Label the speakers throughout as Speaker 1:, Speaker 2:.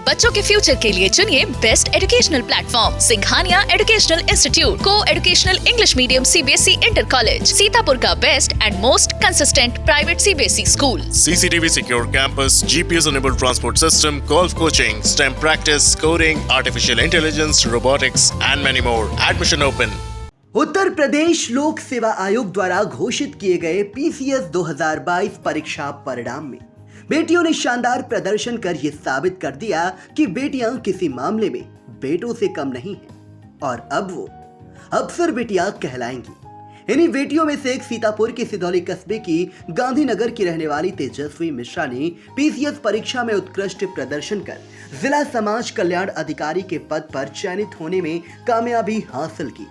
Speaker 1: बच्चों के फ्यूचर के लिए चुनिए best educational platform Singhania educational institute को educational English medium CBSE inter college, Sitapur का best and most consistent private CBSE school.
Speaker 2: CCTV secure campus, GPS enabled transport system, golf coaching, STEM practice, coding, artificial intelligence, robotics and many more. Admission open.
Speaker 3: Uttar Pradesh लोक सेवा आयोग द्वारा घोषित किए गए PCS 2022 परीक्षा परिणाम में बेटियों ने शानदार प्रदर्शन कर यह साबित कर दिया कि बेटियां किसी मामले में बेटों से कम नहीं हैं और अब वो अफसर बेटियां कहलाएंगी। इन्हीं बेटियों में से एक सीतापुर के सिधौली कस्बे की गांधीनगर की रहने वाली तेजस्वी मिश्रा ने PCS परीक्षा में उत्कृष्ट प्रदर्शन कर जिला समाज कल्याण अधिकारी के पद पर चयनित होने में कामयाबी हासिल की।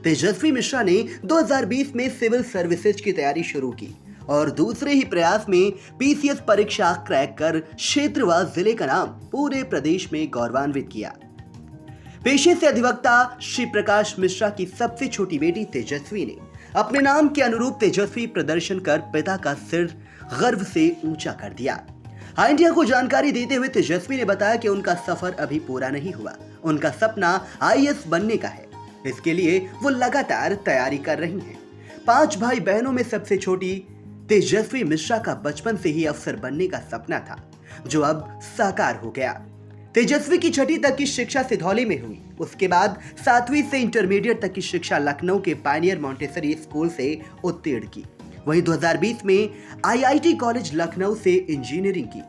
Speaker 3: तेजस्वी मिश्रा ने 2020 में सिविल सर्विसेज की तैयारी शुरू की और दूसरे ही प्रयास में PCS परीक्षा क्रैक कर क्षेत्र व जिले का नाम पूरे प्रदेश में गौरवान्वित किया। पेशे से अधिवक्ता श्री प्रकाश मिश्रा की सबसे छोटी बेटी तेजस्वी ने अपने नाम के अनुरूप तेजस्वी प्रदर्शन कर पिता का सिर गर्व से ऊंचा कर दिया। इंडिया को जानकारी देते हुए तेजस्वी ने बताया कि उनका सफर अभी पूरा नहीं हुआ, उनका सपना IAS बनने का है। इसके लिए वो लगातार तैयारी कर रही हैं। 5 भाई बहनों में सबसे छोटी तेजस्वी मिश्रा का बचपन से ही अफसर बनने का सपना था, जो अब साकार हो गया। तेजस्वी की 6ठी तक की शिक्षा सिधौली में हुई। उसके बाद 7वीं से इंटरमीडिएट तक की शिक्षा लखनऊ के पायनियर मॉन्टेसरी स्कूल से उत्तीर्ण की। वहीं 2020 में IIT कॉलेज लखनऊ से इंजीनियरिंग की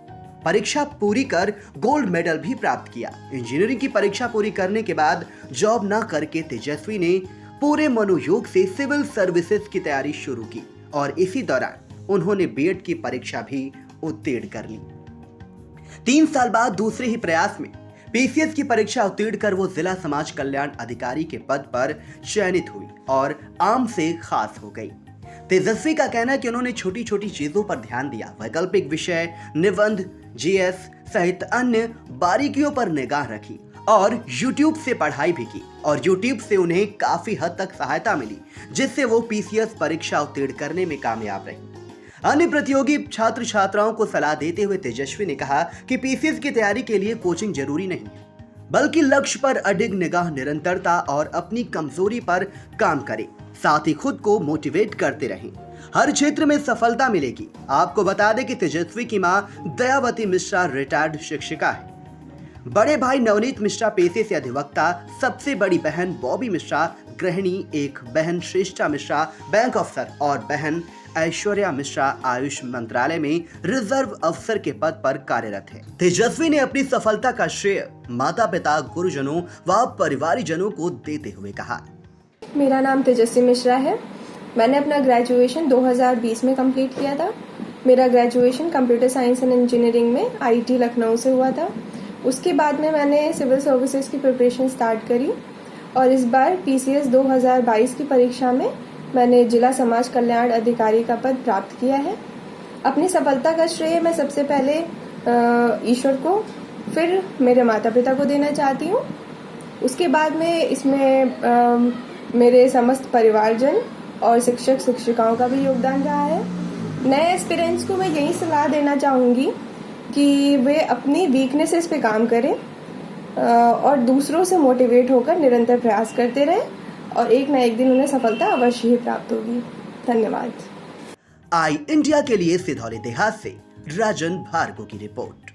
Speaker 3: परीक्षा पूरी कर गोल्ड मेडल भी प्राप्त किया। इंजीनियरिंग की परीक्षा पूरी करने के बाद जॉब न करके तेजस्वी ने पूरे मनोयोग से सिविल सर्विसेज की तैयारी शुरू की और इसी दौरान उन्होंने बीएड की परीक्षा भी उत्तीर्ण कर ली। 3 साल बाद दूसरे ही प्रयास में PCS की परीक्षा उत्तीर्ण कर वो जिला समाज कल्याण अधिकारी के पद पर चयनित हुई और आम से खास हो गई। तेजस्वी का कहना है कि उन्होंने छोटी छोटी चीजों पर ध्यान दिया, वैकल्पिक विषय, निबंध, GS सहित अन्य बारीकियों पर निगाह रखी और YouTube से पढ़ाई भी की और YouTube से उन्हें काफी हद तक सहायता मिली, जिससे वो PCS परीक्षा उत्तीर्ण करने में कामयाब रही। अन्य प्रतियोगी छात्र छात्राओं को सलाह देते हुए तेजस्वी ने कहा कि PCS की तैयारी के लिए कोचिंग जरूरी नहीं है, बल्कि लक्ष्य पर अडिग निगाह, निरंतरता और अपनी कमजोरी पर काम करें, साथ ही खुद को मोटिवेट करते रहें। हर क्षेत्र में सफलता मिलेगी। आपको बता दें कि तेजस्वी की मां दयावती मिश्रा रिटायर्ड शिक्षिका है। बड़े भाई नवनीत मिश्रा पेशे से अधिवक्ता, सबसे बड़ी बहन बॉबी मिश्रा गृहिणी, एक बहन श्रेष्ठा मिश्रा बैंक अफसर और बहन ऐश्वर्या मिश्रा आयुष मंत्रालय में रिजर्व अफसर के पद पर कार्यरत है। तेजस्वी ने अपनी सफलता का श्रेय माता पिता, गुरुजनों व परिवारजनों को देते हुए कहा,
Speaker 4: मेरा नाम तेजस्वी मिश्रा है। मैंने अपना ग्रेजुएशन 2020 में कंप्लीट किया था। मेरा graduation computer science and engineering में IIT लखनऊ से हुआ था। उसके बाद में मैंने सिविल सर्विसेज की प्रिपरेशन स्टार्ट करी और इस बार PCS 2022 की परीक्षा में मैंने जिला समाज कल्याण अधिकारी का पद प्राप्त किया है। अपनी सफलता का श्रेय मैं सबसे पहले ईश्वर को, फिर मेरे माता पिता को देना चाहती हूँ। उसके बाद में इसमें मेरे समस्त परिवारजन और शिक्षक शिक्षिकाओं का भी योगदान रहा है। नए एस्पिरेंट्स को मैं यही सलाह देना चाहूँगी कि वे अपनी वीकनेसेस पे काम करें और दूसरों से मोटिवेट होकर निरंतर प्रयास करते रहें और एक न एक दिन उन्हें सफलता अवश्य ही प्राप्त होगी। धन्यवाद।
Speaker 3: इंडिया के लिए सिधौली देहात से राजन भार्गव की रिपोर्ट।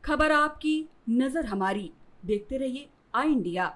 Speaker 5: खबर आपकी, नजर हमारी। देखते रहिए इंडिया।